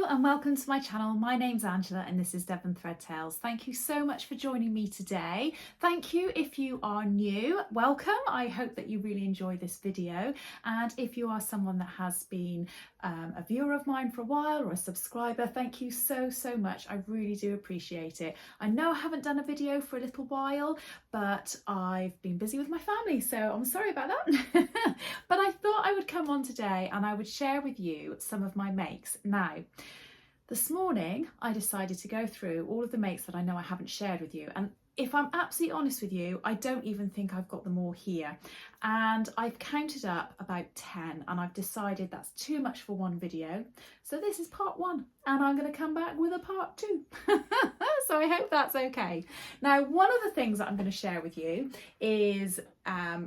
and welcome to my channel. My name's Angela and this is Devon Thread Tales. Thank you so much for joining me today. Thank you if you are new. Welcome. I hope that you really enjoy this video, and if you are someone that has been a viewer of mine for a while or a subscriber, thank you so much. I really do appreciate it. I know I haven't done a video for a little while, but I've been busy with my family, so I'm sorry about that. But I thought I would come on today and I would share with you some of my makes. Now, this morning I decided to go through all of the makes that I know I haven't shared with you, and if I'm absolutely honest with you, I don't even think I've got them all here, and I've counted up about 10 and I've decided that's too much for one video. So this is part 1 and I'm going to come back with a part 2. So I hope that's okay. Now, one of the things that I'm going to share with you is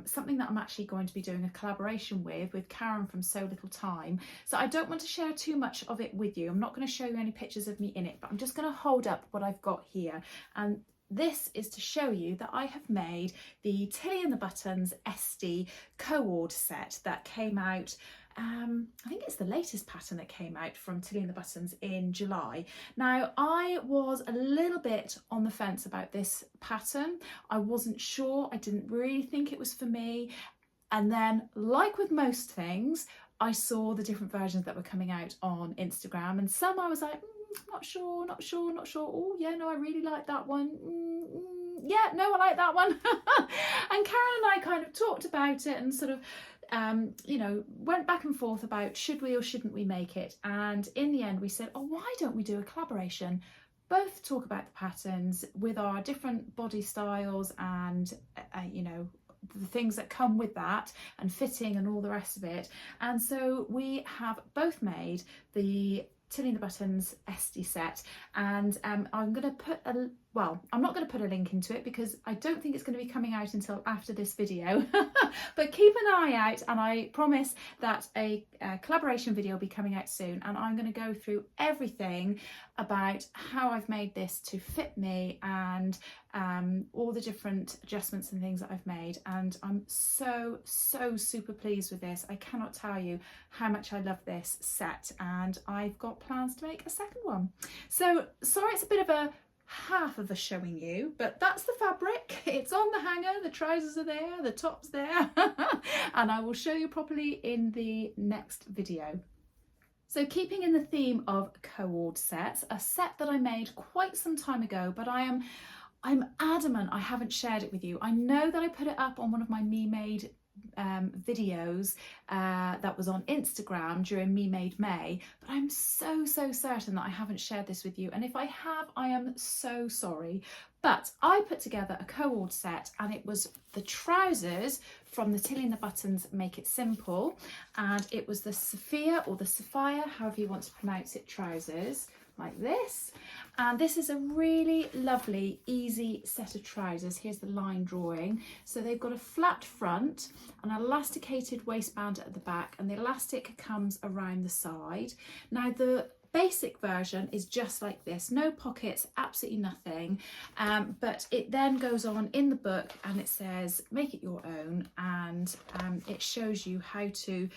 something that I'm actually going to be doing a collaboration with Karen from So Little Time. So I don't want to share too much of it with you. I'm not going to show you any pictures of me in it, but I'm just going to hold up what I've got here. And this is to show you that I have made the Tilly and the Buttons Esti co-ord set that came out, I think it's the latest pattern that came out from Tilly and the Buttons in July. Now, I was a little bit on the fence about this pattern. I wasn't sure, I didn't really think it was for me. And then, like with most things, I saw the different versions that were coming out on Instagram, and some I was like, not sure. Oh yeah, no, I really like that one. Yeah, no, I like that one. And Karen and I kind of talked about it and sort of you know, went back and forth about should we or shouldn't we make it, and in the end we said, oh, why don't we do a collaboration, both talk about the patterns with our different body styles and you know, the things that come with that and fitting and all the rest of it. And so we have both made the Tilly and the Buttons Esti set, and I'm going to put a, well, I'm not going to put a link into it because I don't think it's going to be coming out until after this video. But keep an eye out, and I promise that a collaboration video will be coming out soon, and I'm going to go through everything about how I've made this to fit me and all the different adjustments and things that I've made, and I'm so super pleased with this. I cannot tell you how much I love this set, and I've got plans to make a second one. So sorry it's a bit of a half of a showing you, but that's the fabric, it's on the hanger, the trousers are there, the top's there, and I will show you properly in the next video. So keeping in the theme of co-ord sets, a set that I made quite some time ago, but I'm adamant I haven't shared it with you. I know that I put it up on one of my Me Made videos that was on Instagram during Me Made May, but I'm so certain that I haven't shared this with you, and if I have, I am so sorry. But I put together a co-ord set, and it was the trousers from the Tilly and the Buttons Make It Simple, and it was the Sofia or the Sophia, however you want to pronounce it, trousers like this. And this is a really lovely easy set of trousers. Here's the line drawing. So they've got a flat front, an elasticated waistband at the back, and the elastic comes around the side. Now the basic version is just like this, no pockets, absolutely nothing, but it then goes on in the book and it says make it your own, and it shows you how to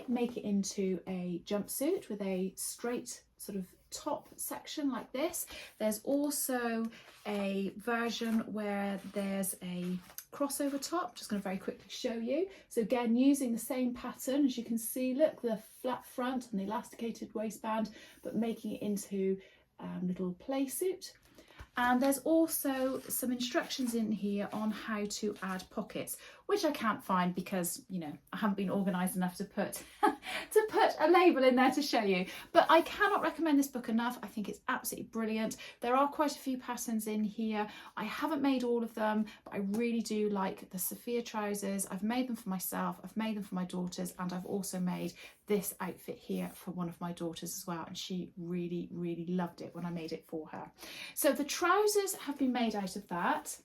make it into a jumpsuit with a straight sort of top section like this. There's also a version where there's a crossover top, just going to very quickly show you. So again, using the same pattern, as you can see, look, the flat front and the elasticated waistband, but making it into little play suit. And there's also some instructions in here on how to add pockets, which I can't find because, you know, I haven't been organised enough to put a label in there to show you. But I cannot recommend this book enough. I think it's absolutely brilliant. There are quite a few patterns in here. I haven't made all of them, but I really do like the Sophia trousers. I've made them for myself, I've made them for my daughters, and I've also made this outfit here for one of my daughters as well, and she really loved it when I made it for her. So the trousers have been made out of that,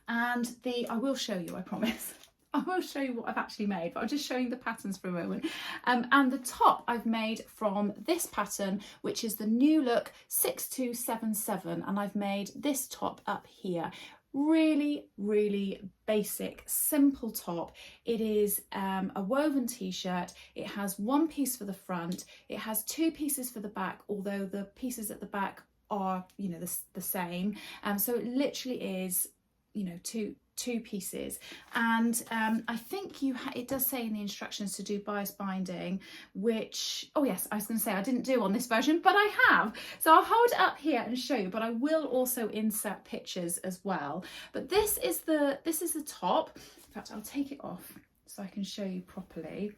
and I will show you, I promise. I will show you what I've actually made, but I'm just showing the patterns for a moment. And the top I've made from this pattern, which is the New Look 6277, and I've made this top up here. Really, really basic, simple top. It is a woven t-shirt. It has one piece for the front. It has two pieces for the back, although the pieces at the back are, you know, the same. So it literally is, you know, two pieces. And I think it does say in the instructions to do bias binding, which, oh yes, I was going to say I didn't do on this version, but I have. So I'll hold it up here and show you, but I will also insert pictures as well. But this is the top. In fact, I'll take it off so I can show you properly.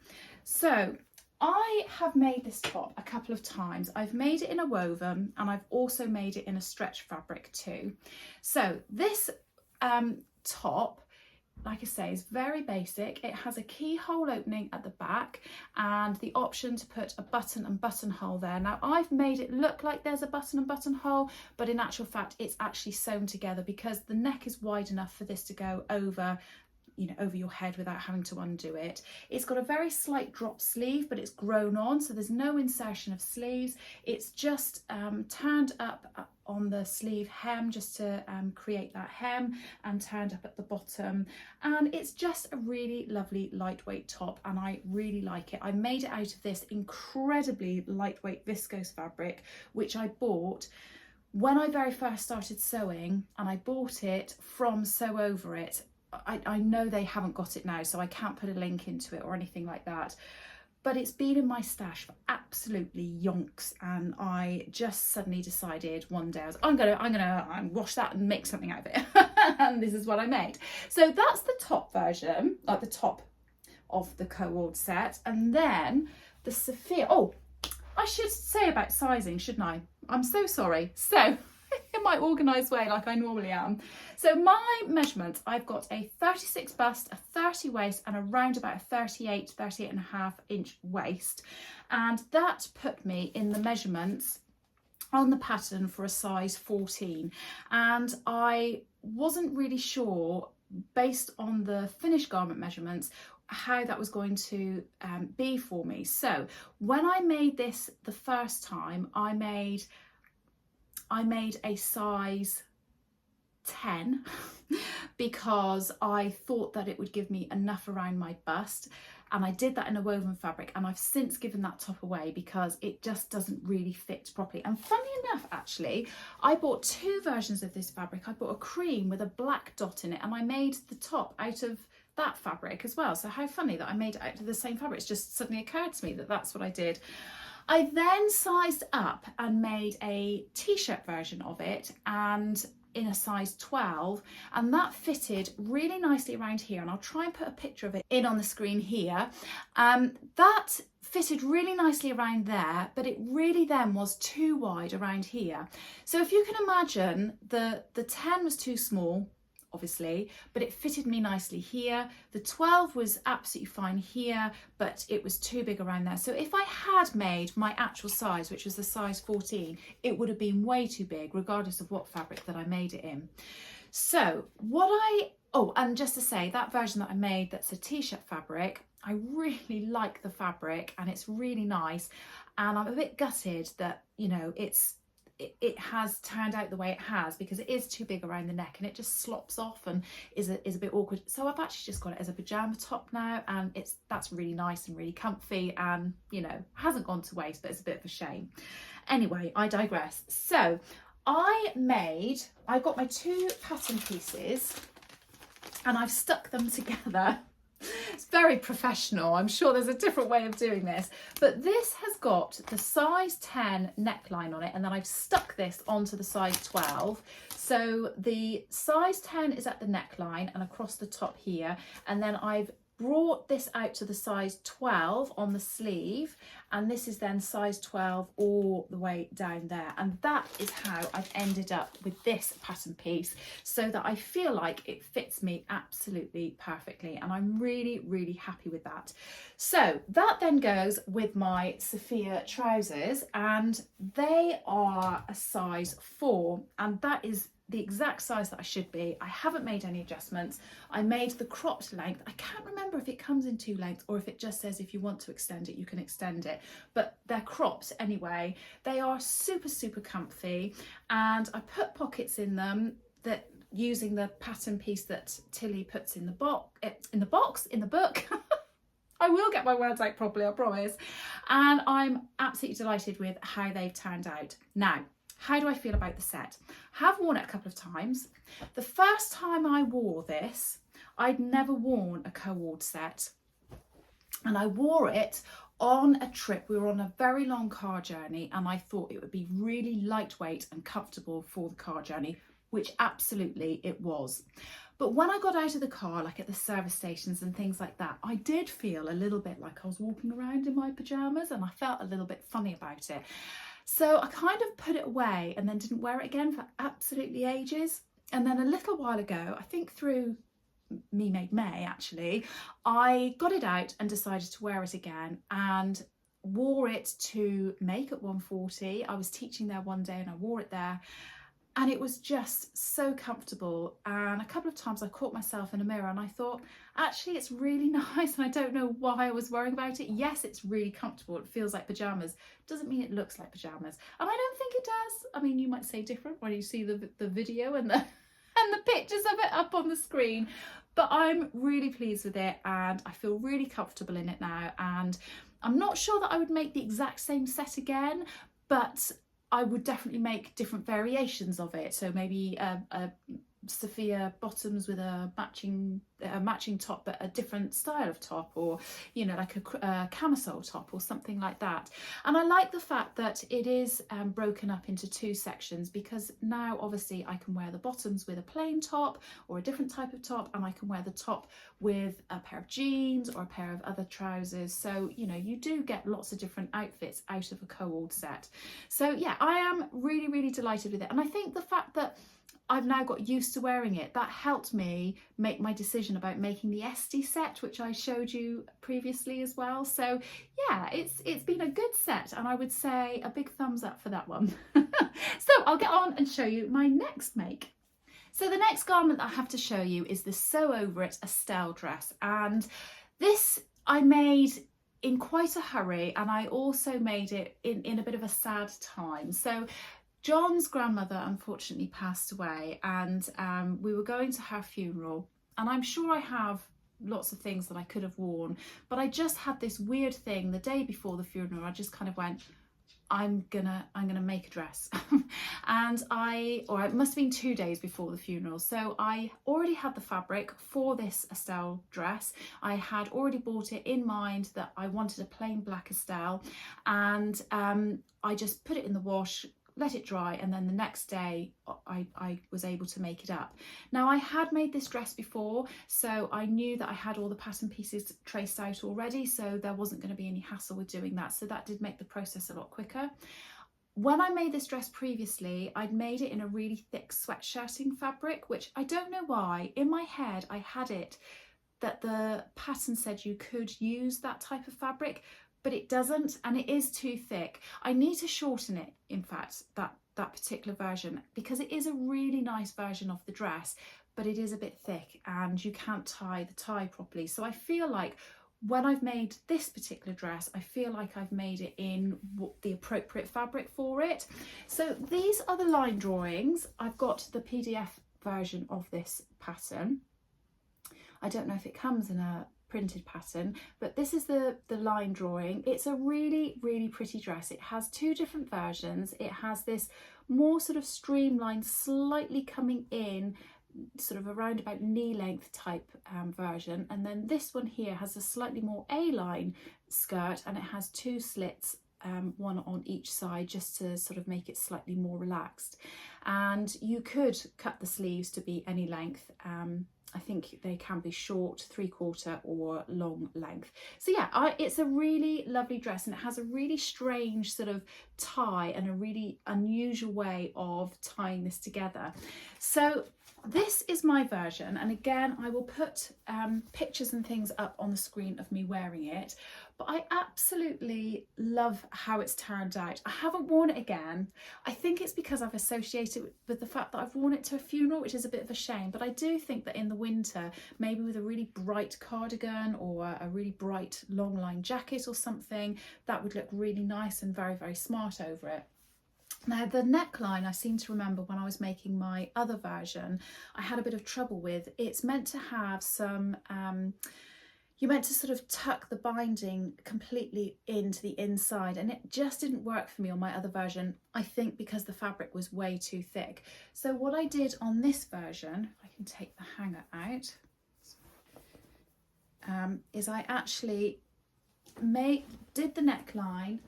So I have made this top a couple of times. I've made it in a woven, and I've also made it in a stretch fabric too. So this top, like I say, is very basic. It has a keyhole opening at the back and the option to put a button and buttonhole there. Now I've made it look like there's a button and buttonhole, but in actual fact it's actually sewn together because the neck is wide enough for this to go over, you know, over your head without having to undo it. It's got a very slight drop sleeve, but it's grown on, so there's no insertion of sleeves. It's just turned up on the sleeve hem just to create that hem, and turned up at the bottom. And it's just a really lovely lightweight top, and I really like it. I made it out of this incredibly lightweight viscose fabric, which I bought when I very first started sewing, and I bought it from Sew Over It. I know they haven't got it now, so I can't put a link into it or anything like that, but it's been in my stash for absolutely yonks, and I just suddenly decided one day I'm gonna wash that and make something out of it. And this is what I made. So that's the top version, like the top of the co-ord set. And then the Sofia, oh, I should say about sizing, shouldn't I? I'm so sorry. So in my organised way, like I normally am. So my measurements, I've got a 36 bust, a 30 waist, and around about a 38 and a half inch waist. And that put me in the measurements on the pattern for a size 14. And I wasn't really sure, based on the finished garment measurements, how that was going to be for me. So when I made this the first time, I made a size 10 because I thought that it would give me enough around my bust, and I did that in a woven fabric, and I've since given that top away because it just doesn't really fit properly. And funny enough, actually, I bought two versions of this fabric. I bought a cream with a black dot in it, and I made the top out of that fabric as well. So how funny that I made it out of the same fabric. It's just suddenly occurred to me that that's what I did. I then sized up and made a t-shirt version of it, and in a size 12, and that fitted really nicely around here, and I'll try and put a picture of it in on the screen here. That fitted really nicely around there, but it really then was too wide around here. So if you can imagine, the 10 was too small, obviously, but it fitted me nicely here. The 12 was absolutely fine here, but it was too big around there. So if I had made my actual size, which was the size 14, it would have been way too big, regardless of what fabric that I made it in. So and just to say, that version that I made, that's a t-shirt fabric, I really like the fabric and it's really nice. And I'm a bit gutted that, you know, it has turned out the way it has, because it is too big around the neck and it just slops off and is a bit awkward. So I've actually just got it as a pajama top now, and that's really nice and really comfy, and, you know, hasn't gone to waste, but it's a bit of a shame. Anyway, I digress. So I got my two pattern pieces and I've stuck them together. It's very professional. I'm sure there's a different way of doing this, but this has got the size 10 neckline on it, and then I've stuck this onto the size 12. So the size 10 is at the neckline and across the top here, and then I've brought this out to the size 12 on the sleeve, and this is then size 12 all the way down there. And that is how I've ended up with this pattern piece, so that I feel like it fits me absolutely perfectly, and I'm really, really happy with that. So that then goes with my Sofia trousers, and they are a size 4, and that is the exact size that I should be. I haven't made any adjustments. I made the cropped length. I can't remember if it comes in 2 lengths or if it just says if you want to extend it, you can extend it, but they're cropped anyway. They are super, super comfy, and I put pockets in them that using the pattern piece that Tilly puts in the book. I will get my words out properly, I promise. And I'm absolutely delighted with how they've turned out. Now, how do I feel about the set? Have worn it a couple of times. The first time I wore this, I'd never worn a co-ord set. And I wore it on a trip. We were on a very long car journey, and I thought it would be really lightweight and comfortable for the car journey, which absolutely it was. But when I got out of the car, like at the service stations and things like that, I did feel a little bit like I was walking around in my pajamas, and I felt a little bit funny about it. So I kind of put it away and then didn't wear it again for absolutely ages. And then a little while ago, I think through Me Made May actually, I got it out and decided to wear it again, and wore it to Make at 140. I was teaching there one day and I wore it there. And it was just so comfortable. And a couple of times I caught myself in a mirror and I thought, actually, it's really nice. And I don't know why I was worrying about it. Yes, it's really comfortable. It feels like pajamas. Doesn't mean it looks like pajamas. And I don't think it does. I mean, you might say different when you see the video and the pictures of it up on the screen. But I'm really pleased with it, and I feel really comfortable in it now. And I'm not sure that I would make the exact same set again, but I would definitely make different variations of it. So maybe a Sofia bottoms with a matching top, but a different style of top, or, you know, like a camisole top or something like that. And I like the fact that it is broken up into two sections, because now obviously I can wear the bottoms with a plain top or a different type of top, and I can wear the top with a pair of jeans or a pair of other trousers. So, you know, you do get lots of different outfits out of a co-ord set. So yeah, I am really, really delighted with it. And I think the fact that I've now got used to wearing it, that helped me make my decision about making the Esti set, which I showed you previously as well. So yeah, it's been a good set, and I would say a big thumbs up for that one. So I'll get on and show you my next make. So the next garment that I have to show you is the Sew Over It Estelle dress, and this I made in quite a hurry, and I also made it in a bit of a sad time. So John's grandmother unfortunately passed away, and we were going to her funeral, and I'm sure I have lots of things that I could have worn, but I just had this weird thing the day before the funeral. I just kind of went, I'm gonna make a dress. And it must have been 2 days before the funeral. So I already had the fabric for this Estelle dress. I had already bought it in mind that I wanted a plain black Estelle, and I just put it in the wash, let it dry, and then the next day I was able to make it up. Now, I had made this dress before, so I knew that I had all the pattern pieces traced out already, so there wasn't going to be any hassle with doing that. So that did make the process a lot quicker. When I made this dress previously, I'd made it in a really thick sweatshirting fabric, which I don't know why. In my head, I had it that the pattern said you could use that type of fabric, but it doesn't, and it is too thick. I need to shorten it, in fact, that particular version, because it is a really nice version of the dress, but it is a bit thick and you can't tie the tie properly. So I feel like when I've made this particular dress, I feel like I've made it in the appropriate fabric for it. So these are the line drawings. I've got the PDF version of this pattern. I don't know if it comes in a printed pattern, but this is the line drawing. It's a really, really pretty dress. It has two different versions. It has this more sort of streamlined, slightly coming in, sort of around about knee length type version, and then this one here has a slightly more A-line skirt, and it has two slits, one on each side, just to sort of make it slightly more relaxed. And you could cut the sleeves to be any length. I think they can be short, 3/4 or long length. So yeah, it's a really lovely dress, and it has a really strange sort of tie and a really unusual way of tying this together. So this is my version, and again I will put pictures and things up on the screen of me wearing it, but I absolutely love how it's turned out. I haven't worn it again. I think it's because I've associated it with the fact that I've worn it to a funeral, which is a bit of a shame, but I do think that in the winter, maybe with a really bright cardigan or a really bright long line jacket or something, that would look really nice and very, very smart over it. Now the neckline, I seem to remember when I was making my other version, I had a bit of trouble with. It's meant to have some, you're meant to sort of tuck the binding completely into the inside, and it just didn't work for me on my other version, I think because the fabric was way too thick. So what I did on this version, if I can take the hanger out, is I actually did the neckline,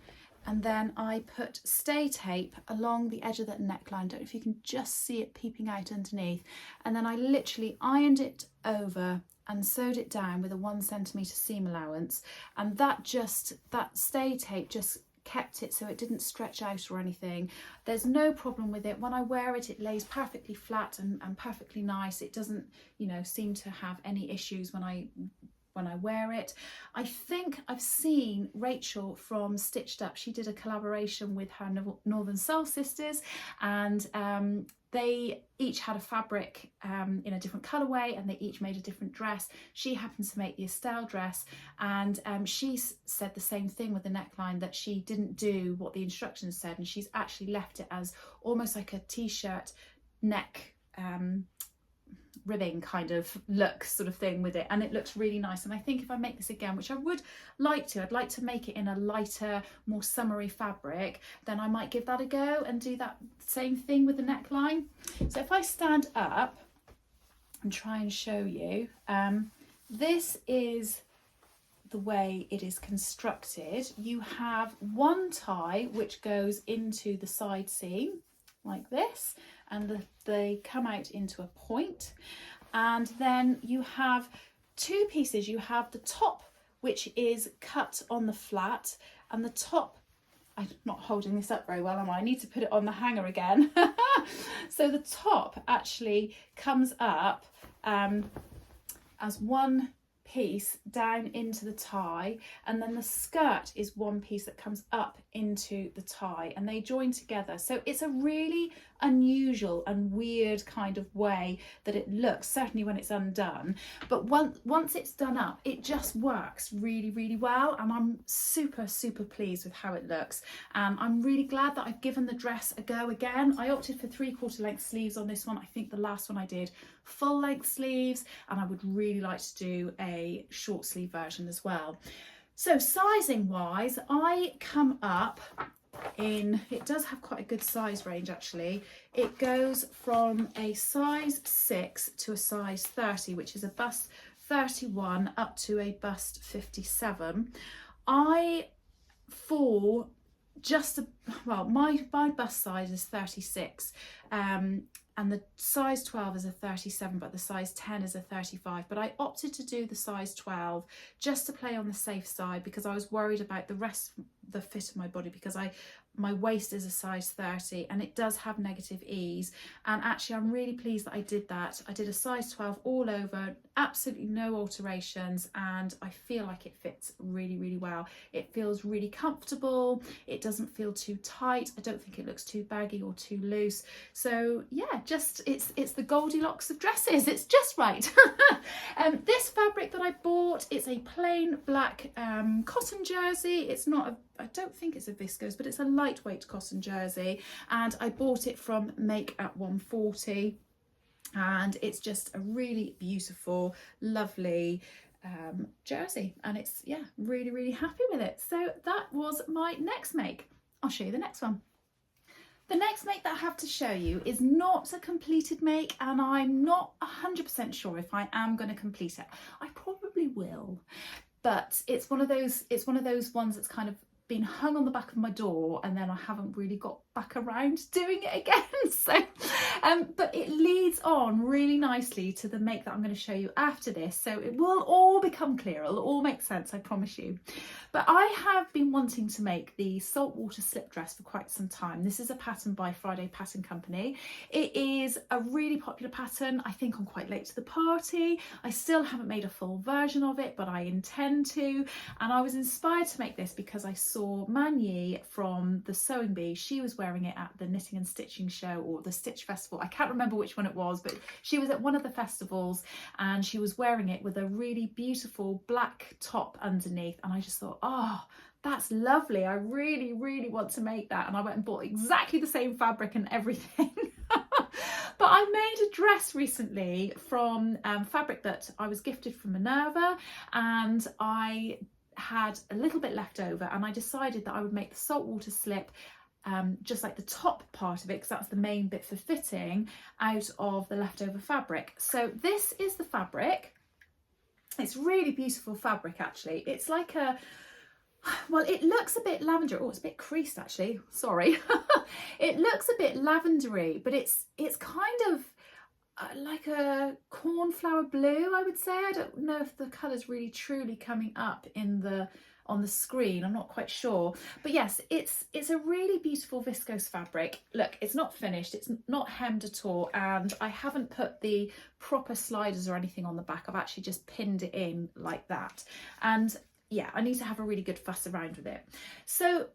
and then I put stay tape along the edge of that neckline. I don't know if you can just see it peeping out underneath. And then I literally ironed it over and sewed it down with a 1 centimetre seam allowance. And that stay tape just kept it so it didn't stretch out or anything. There's no problem with it. When I wear it, it lays perfectly flat and perfectly nice. It doesn't, you know, seem to have any issues when I wear it. I think I've seen Rachel from Stitched Up. She did a collaboration with her Northern Soul sisters, and they each had a fabric in a different colourway, and they each made a different dress. She happens to make the Estelle dress, and she said the same thing with the neckline, that she didn't do what the instructions said, and she's actually left it as almost like a t-shirt neck ribbing kind of look sort of thing with it, and it looks really nice. And I think if I make this again, which I would like to, I'd like to make it in a lighter, more summery fabric, then I might give that a go and do that same thing with the neckline. So if I stand up and try and show you, this is the way it is constructed. You have one tie which goes into the side seam like this, and they come out into a point, and then you have two pieces. You have the top, which is cut on the flat, and the top, I'm not holding this up very well, am I? I need to put it on the hanger again. So the top actually comes up as one piece down into the tie, and then the skirt is one piece that comes up into the tie, and they join together. So it's a really unusual and weird kind of way that it looks, certainly when it's undone, but once it's done up, it just works really, really well, and I'm super pleased with how it looks. I'm really glad that I've given the dress a go again. I opted for 3/4 length sleeves on this one. I think the last one I did full length sleeves, and I would really like to do a short sleeve version as well. So sizing wise, I come up in, it does have quite a good size range actually. It goes from a size 6 to a size 30, which is a bust 31 up to a bust 57. I fall just well, my bust size is 36, and the size 12 is a 37, but the size 10 is a 35. But I opted to do the size 12 just to play on the safe side, because I was worried about the rest of the fit of my body, because my waist is a size 30 and it does have negative ease. And actually I'm really pleased that I did that. I did a size 12 all over, absolutely no alterations, and I feel like it fits really, really well. It feels really comfortable. It doesn't feel too tight. I don't think it looks too baggy or too loose. So yeah, just it's the Goldilocks of dresses. It's just right. This fabric that I bought, it's a plain black cotton jersey. It's not I don't think it's a viscose, but it's a lightweight cotton jersey, and I bought it from Make at 140, and it's just a really beautiful, lovely jersey, and it's, yeah, really, really happy with it. So that was my next make. I'll show you the next one. The next make that I have to show you is not a completed make, and I'm not 100% sure if I am going to complete it. I probably will, but it's one of those ones that's kind of been hung on the back of my door, and then I haven't really got back around doing it again. So but it leads on really nicely to the make that I'm going to show you after this, so it will all become clear, it'll all make sense, I promise you. But I have been wanting to make the Saltwater slip dress for quite some time. This is a pattern by Friday Pattern Company. It is a really popular pattern. I think I'm quite late to the party. I still haven't made a full version of it, but I intend to, and I was inspired to make this because I saw Man Yi from the Sewing Bee. She was wearing it at the Knitting and Stitching show or the Stitch Festival. I can't remember which one it was, but she was at one of the festivals and she was wearing it with a really beautiful black top underneath, and I just thought, oh, that's lovely. I really, really want to make that. And I went and bought exactly the same fabric and everything. But I made a dress recently from fabric that I was gifted from Minerva, and I had a little bit left over, and I decided that I would make the saltwater slip just like the top part of it, because that's the main bit for fitting, out of the leftover fabric. So this is the fabric. It's really beautiful fabric actually. It's like a, well, it looks a bit lavender. Oh, it's a bit creased actually, sorry. It looks a bit lavendery, but it's kind of like a cornflower blue, I would say. I don't know if the colour's really truly coming up on the screen, I'm not quite sure. But yes, it's a really beautiful viscose fabric. Look, it's not finished, it's not hemmed at all, and I haven't put the proper sliders or anything on the back. I've actually just pinned it in like that. And yeah, I need to have a really good fuss around with it. So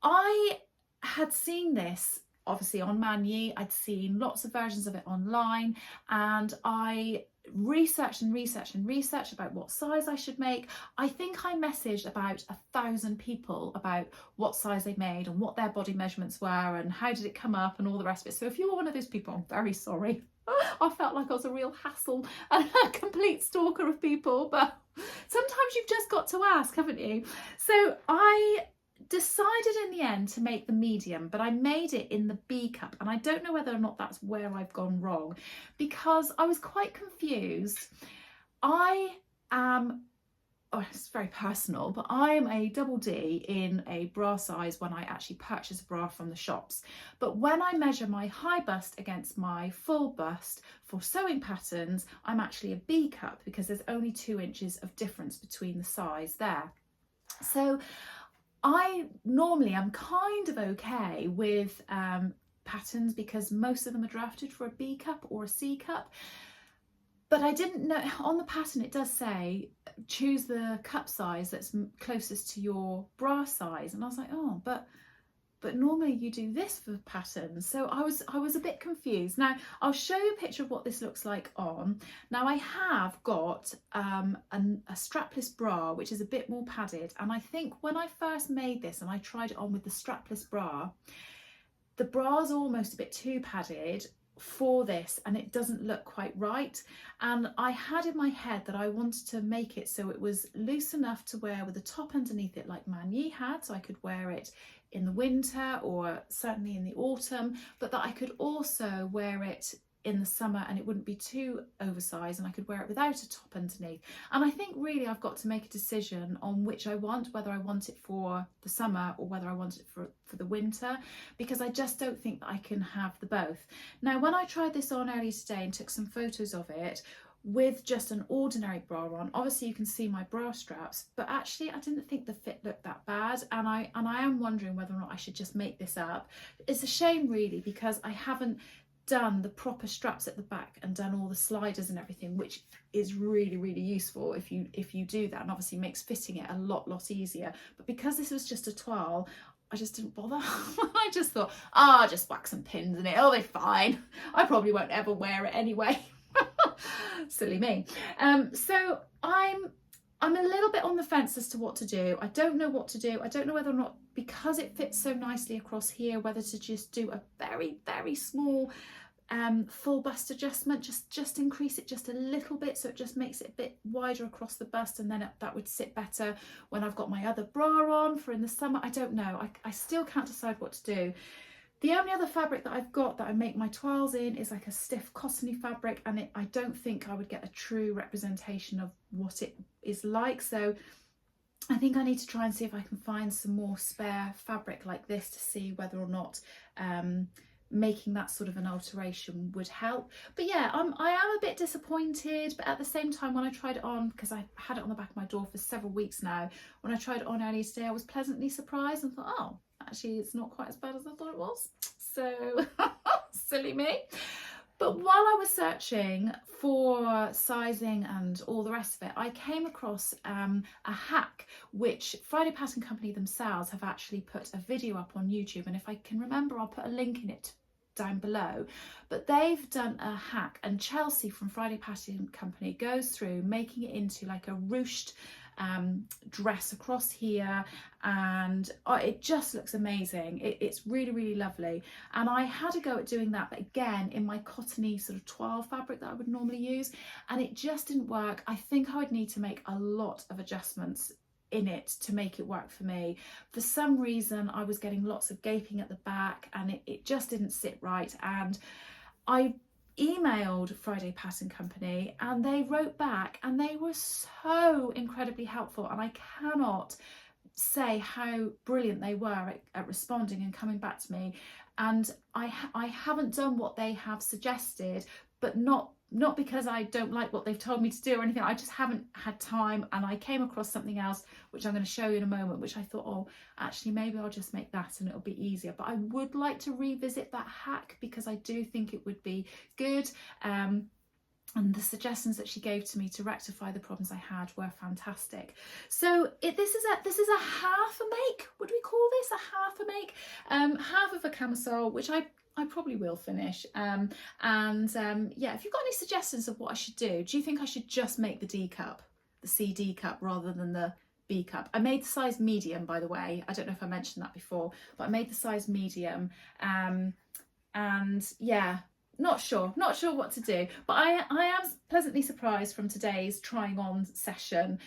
I had seen this obviously on Mani, I'd seen lots of versions of it online, and I researched about what size I should make. I think I messaged about 1,000 people about what size they made and what their body measurements were and how did it come up and all the rest of it. So if you were one of those people, I'm very sorry. I felt like I was a real hassle and a complete stalker of people, but sometimes you've just got to ask, haven't you? So I decided in the end to make the medium, but I made it in the B cup, and I don't know whether or not that's where I've gone wrong, because I was quite confused. I am, oh, it's very personal, but I am a double D in a bra size when I actually purchase a bra from the shops. But when I measure my high bust against my full bust for sewing patterns, I'm actually a B cup, because there's only 2 inches of difference between the size there. So I normally am kind of okay with patterns, because most of them are drafted for a B cup or a C cup. But I didn't know, on the pattern it does say choose the cup size that's closest to your bra size, and I was like, oh, but normally you do this for patterns. So I was a bit confused. Now I'll show you a picture of what this looks like on. Now I have got a strapless bra, which is a bit more padded, and I think when I first made this and I tried it on with the strapless bra, the bra's almost a bit too padded for this, and it doesn't look quite right. And I had in my head that I wanted to make it so it was loose enough to wear with a top underneath it like Mani had, so I could wear it in the winter or certainly in the autumn, but that I could also wear it in the summer and it wouldn't be too oversized, and I could wear it without a top underneath. And I think really I've got to make a decision on which I want, whether I want it for the summer or whether I want it for the winter, because I just don't think that I can have the both. Now when I tried this on earlier today and took some photos of it with just an ordinary bra on, obviously you can see my bra straps, but actually I didn't think the fit looked that bad, and I am wondering whether or not I should just make this up. It's a shame really, because I haven't done the proper straps at the back and done all the sliders and everything, which is really, really useful if you do that, and obviously makes fitting it a lot easier. But because this was just a toile, I just didn't bother. I just thought, oh, I'll just whack some pins in it, oh, they're fine, I probably won't ever wear it anyway. Silly me. So I'm a little bit on the fence as to what to do. I don't know what to do. I don't know whether or not, because it fits so nicely across here, whether to just do a very small full bust adjustment, just increase it just a little bit so it just makes it a bit wider across the bust, and then that would sit better when I've got my other bra on for in the summer. I don't know. I still can't decide what to do. The only other fabric that I've got that I make my toiles in is like a stiff cottony fabric, and I don't think I would get a true representation of what it is like. So I think I need to try and see if I can find some more spare fabric like this to see whether or not making that sort of an alteration would help. But yeah, I am a bit disappointed, but at the same time, when I tried it on, because I had it on the back of my door for several weeks now, when I tried it on earlier today, I was pleasantly surprised and thought, oh, actually it's not quite as bad as I thought it was. So silly me. But while I was searching for sizing and all the rest of it, I came across a hack which Friday Pattern Company themselves have actually put a video up on YouTube, and if I can remember, I'll put a link in it down below. But they've done a hack, and Chelsea from Friday Pattern Company goes through making it into like a ruched dress across here, and it just looks amazing. It's really, really lovely, and I had a go at doing that, but again in my cottony sort of 12 fabric that I would normally use, and it just didn't work. I think I would need to make a lot of adjustments in it to make it work for me. For some reason I was getting lots of gaping at the back, and it just didn't sit right, and I emailed Friday Pattern Company and they wrote back, and they were so incredibly helpful, and I cannot say how brilliant they were at responding and coming back to me. And I haven't done what they have suggested, but not because I don't like what they've told me to do or anything. I just haven't had time, and I came across something else which I'm going to show you in a moment, which I thought, oh, actually maybe I'll just make that and it'll be easier. But I would like to revisit that hack because I do think it would be good. And the suggestions that she gave to me to rectify the problems I had were fantastic. So this is a half a make. Would we call this a half a make? Half of a camisole, which I probably will finish. Yeah, if you've got any suggestions of what I should do you think I should just make the D cup, the CD cup, rather than the B cup? I made the size medium, by the way. I don't know if I mentioned that before, but I made the size medium. And yeah, not sure what to do, but I am pleasantly surprised from today's trying on session.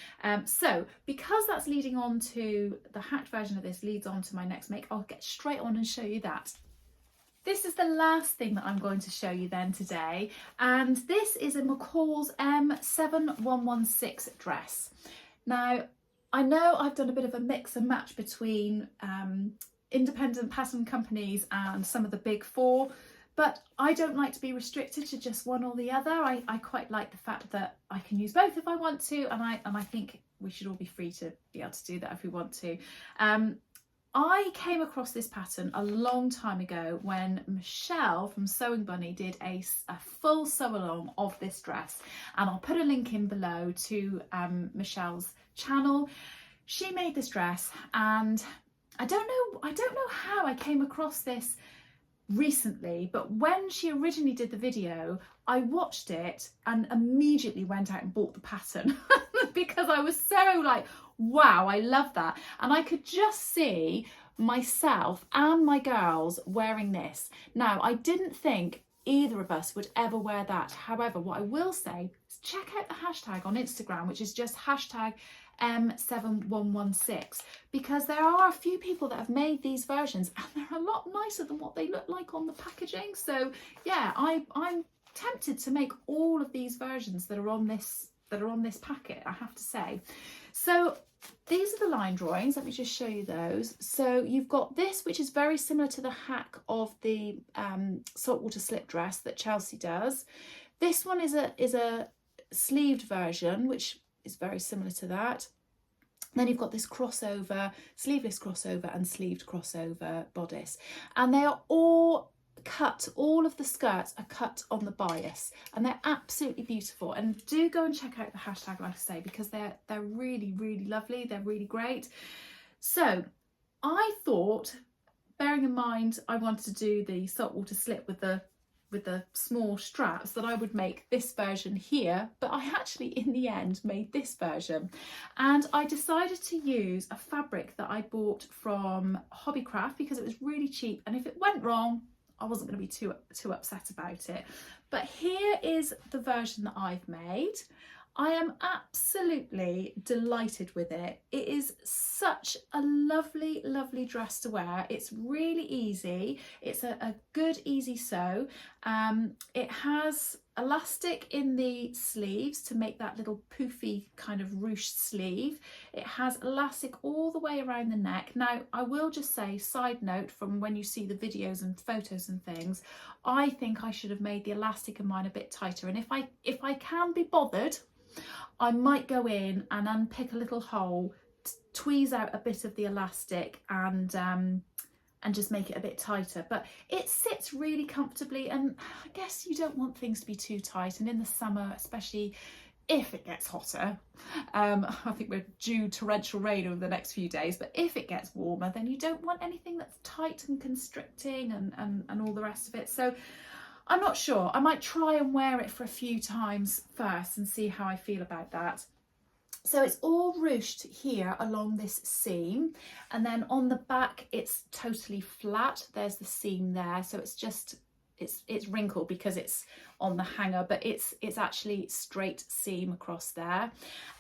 So because that's leading on to the hacked version of this, leads on to my next make, I'll get straight on and show you that. This is the last thing that I'm going to show you then today, and this is a McCalls M7116 dress. Now, I know I've done a bit of a mix and match between independent pattern companies and some of the big four, but I don't like to be restricted to just one or the other. I quite like the fact that I can use both if I want to, and I think we should all be free to be able to do that if we want to. I came across this pattern a long time ago when Michelle from Sewing Bunny did a full sew along of this dress, and I'll put a link in below to Michelle's channel. She made this dress, and I don't know how I came across this recently, but when she originally did the video, I watched it and immediately went out and bought the pattern because I was so like, wow, I love that. And I could just see myself and my girls wearing this. Now, I didn't think either of us would ever wear that. However, what I will say is check out the hashtag on Instagram, which is just hashtag M7116, because there are a few people that have made these versions and they're a lot nicer than what they look like on the packaging. So yeah, I'm tempted to make all of these versions that are on this packet, I have to say. So these are the line drawings. Let me just show you those. So you've got this, which is very similar to the hack of the saltwater slip dress that Chelsea does. This one is a sleeved version, which is very similar to that. Then you've got this crossover, sleeveless crossover and sleeved crossover bodice. And they are all cut, all of the skirts are cut on the bias, and they're absolutely beautiful. And do go and check out the hashtag, like I say, because they're really, really lovely. They're really great. So I thought, bearing in mind I wanted to do the saltwater slip with the small straps, that I would make this version here, but I actually in the end made this version, and I decided to use a fabric that I bought from Hobbycraft because it was really cheap, and if it went wrong I wasn't going to be too upset about it. But here is the version that I've made. I am absolutely delighted with it. It is such a lovely, lovely dress to wear. It's really easy. It's a good, easy sew. It has elastic in the sleeves to make that little poofy kind of ruched sleeve. It has elastic all the way around the neck. Now, I will just say, side note, from when you see the videos and photos and things, I think I should have made the elastic in mine a bit tighter. And if I can be bothered, I might go in and unpick a little hole, tweeze out a bit of the elastic and and just make it a bit tighter, but it sits really comfortably. And I guess you don't want things to be too tight, and in the summer, especially if it gets hotter, I think we're due torrential rain over the next few days, but if it gets warmer, then you don't want anything that's tight and constricting and all the rest of it. So I'm not sure, I might try and wear it for a few times first and see how I feel about that. So it's all ruched here along this seam, and then on the back it's totally flat. There's the seam there, so it's just it's wrinkled because it's on the hanger, but it's actually straight seam across there.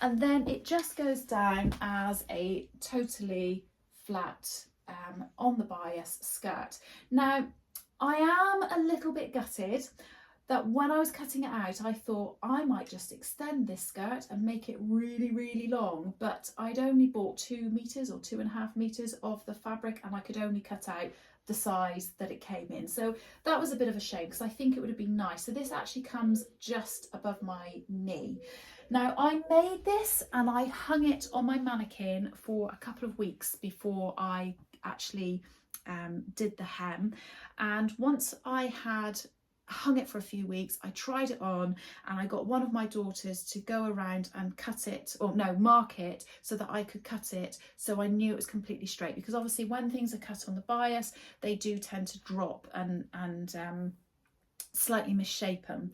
And then it just goes down as a totally flat on the bias skirt. Now I am a little bit gutted that when I was cutting it out, I thought I might just extend this skirt and make it really, really long, but I'd only bought 2 meters or 2.5 meters of the fabric, and I could only cut out the size that it came in. So that was a bit of a shame, because I think it would have been nice. So this actually comes just above my knee. Now I made this and I hung it on my mannequin for a couple of weeks before I actually did the hem. And once I had hung it for a few weeks, I tried it on, and I got one of my daughters to go around and cut it, or no, mark it so that I could cut it, so I knew it was completely straight, because obviously when things are cut on the bias, they do tend to drop and slightly misshapen.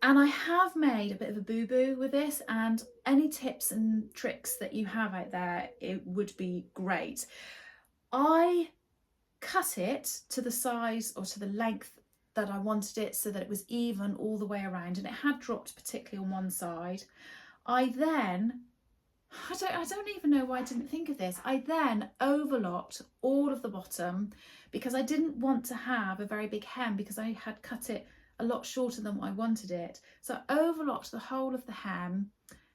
And I have made a bit of a boo-boo with this, and any tips and tricks that you have out there, it would be great. I cut it to the size or to the length that I wanted it, so that it was even all the way around, and it had dropped particularly on one side. I don't even know why I didn't think of this. I then overlocked all of the bottom, because I didn't want to have a very big hem, because I had cut it a lot shorter than what I wanted it. So I overlocked the whole of the hem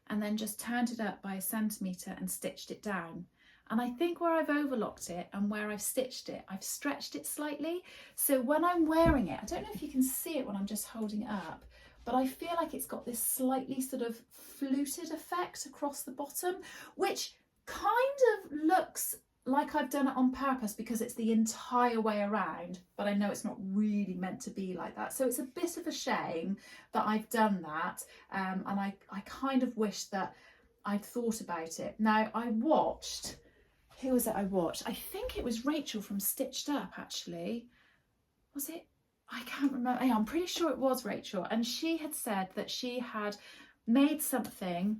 and then just turned it up by 1 centimetre and stitched it down. And I think where I've overlocked it and where I've stitched it, I've stretched it slightly. So when I'm wearing it, I don't know if you can see it when I'm just holding it up, but I feel like it's got this slightly sort of fluted effect across the bottom, which kind of looks like I've done it on purpose because it's the entire way around, but I know it's not really meant to be like that. So it's a bit of a shame that I've done that. And I kind of wish that I'd thought about it. Now I watched, who was it I watched? I think it was Rachel from Stitched Up, actually. Was it? I can't remember. Yeah, I'm pretty sure it was Rachel. And she had said that she had made something,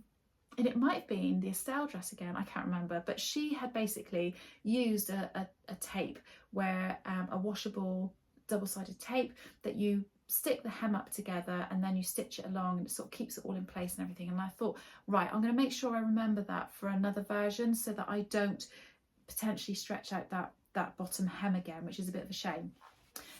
and it might have been the Estelle dress again, I can't remember. But she had basically used a tape where, a washable double-sided tape that you stick the hem up together and then you stitch it along, and it sort of keeps it all in place and everything. And I thought, right, I'm going to make sure I remember that for another version, so that I don't potentially stretch out that bottom hem again, which is a bit of a shame.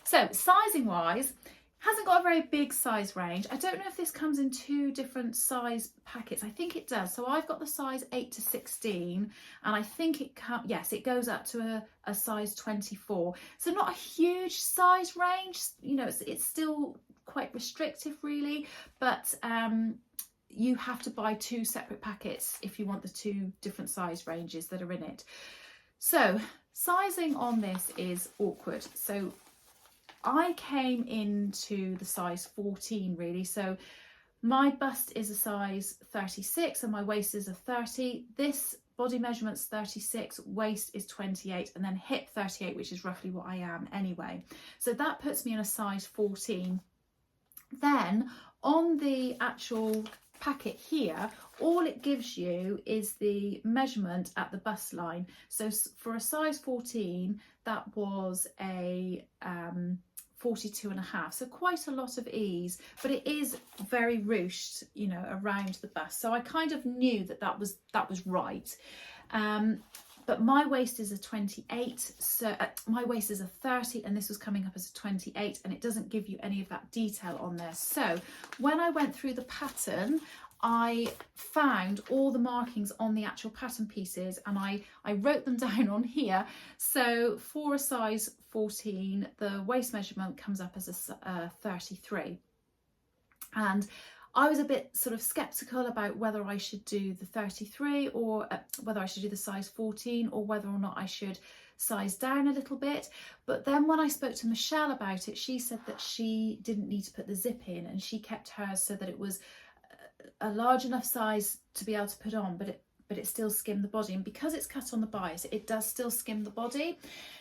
So sizing wise, hasn't got a very big size range. I don't know if this comes in 2 different size packets. I think it does. So I've got the size 8 to 16, and I think yes, it goes up to a size 24. So not a huge size range, you know, it's still quite restrictive really, but you have to buy 2 separate packets if you want the 2 different size ranges that are in it. So sizing on this is awkward. So I came into the size 14 really. So my bust is a size 36 and my waist is a 30. This body measurement's 36, waist is 28, and then hip 38, which is roughly what I am anyway. So that puts me in a size 14. Then on the actual packet here, all it gives you is the measurement at the bust line. So for a size 14, that was a 42.5, so quite a lot of ease, but it is very ruched, you know, around the bust. So I kind of knew that was right. But my waist is a 28, so my waist is a 30, and this was coming up as a 28, and it doesn't give you any of that detail on there. So when I went through the pattern, I found all the markings on the actual pattern pieces, and I wrote them down on here. So for a size 14, the waist measurement comes up as a 33. And I was a bit sort of skeptical about whether I should do the 33 or whether I should do the size 14 or whether or not I should size down a little bit. But then when I spoke to Michelle about it, she said that she didn't need to put the zip in, and she kept hers so that it was a large enough size to be able to put on, but it still skimmed the body. And because it's cut on the bias, it does still skim the body.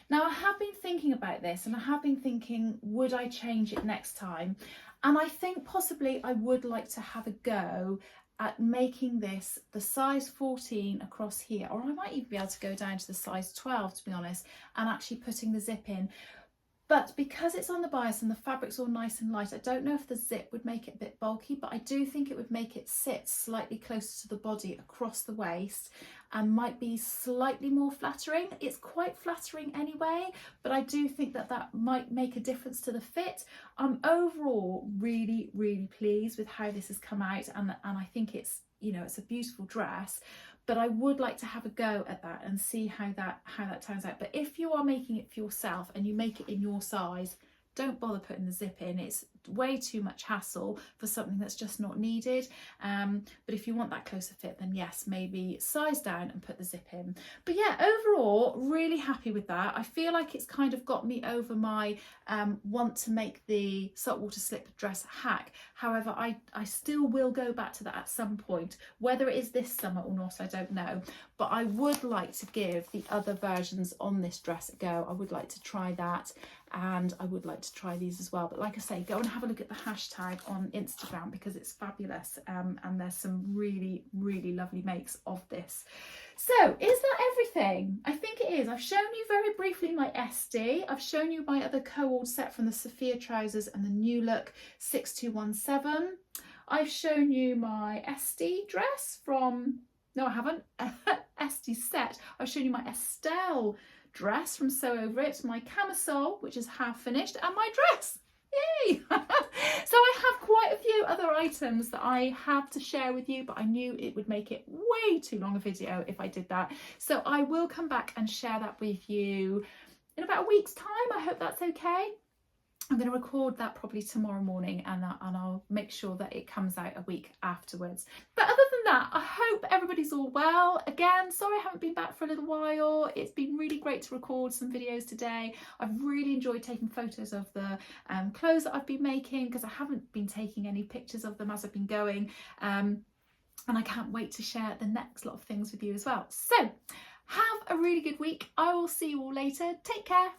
Now, I have been thinking about this, and I have been thinking, would I change it next time? And I think possibly I would like to have a go at making this the size 14 across here, or I might even be able to go down to the size 12, to be honest, and actually putting the zip in. But because it's on the bias and the fabric's all nice and light, I don't know if the zip would make it a bit bulky, but I do think it would make it sit slightly closer to the body across the waist and might be slightly more flattering. It's quite flattering anyway, but I do think that that might make a difference to the fit. I'm overall really, really pleased with how this has come out, and I think it's, you know, it's a beautiful dress. But I would like to have a go at that and see how that turns out. But if you are making it for yourself and you make it in your size, don't bother putting the zip in. It's way too much hassle for something that's just not needed. But if you want that closer fit, then yes, maybe size down and put the zip in. But yeah, overall, really happy with that. I feel like it's kind of got me over my want to make the saltwater slip dress hack. However, I still will go back to that at some point. Whether it is this summer or not, I don't know. But I would like to give the other versions on this dress a go. I would like to try that, and I would like to try these as well. But like I say, go and have a look at the hashtag on Instagram because it's fabulous, and there's some really, really lovely makes of this. So is that everything? I think it is. I've shown you very briefly my Esti. I've shown you my other co-ord set from the Sofia trousers and the New Look 6217. I've shown you my Esti dress from, no I haven't, Esti set. I've shown you my Estelle dress from Sew Over It, my camisole, which is half finished, and my dress. Yay! So I have quite a few other items that I have to share with you, but I knew it would make it way too long a video if I did that. So I will come back and share that with you in about a week's time. I hope that's okay. I'm going to record that probably tomorrow morning, and I'll make sure that it comes out a week afterwards. But other than that, I hope everybody's all well. Again, sorry I haven't been back for a little while. It's been really great to record some videos today. I've really enjoyed taking photos of the clothes that I've been making, because I haven't been taking any pictures of them as I've been going. And I can't wait to share the next lot of things with you as well. So have a really good week. I will see you all later. Take care.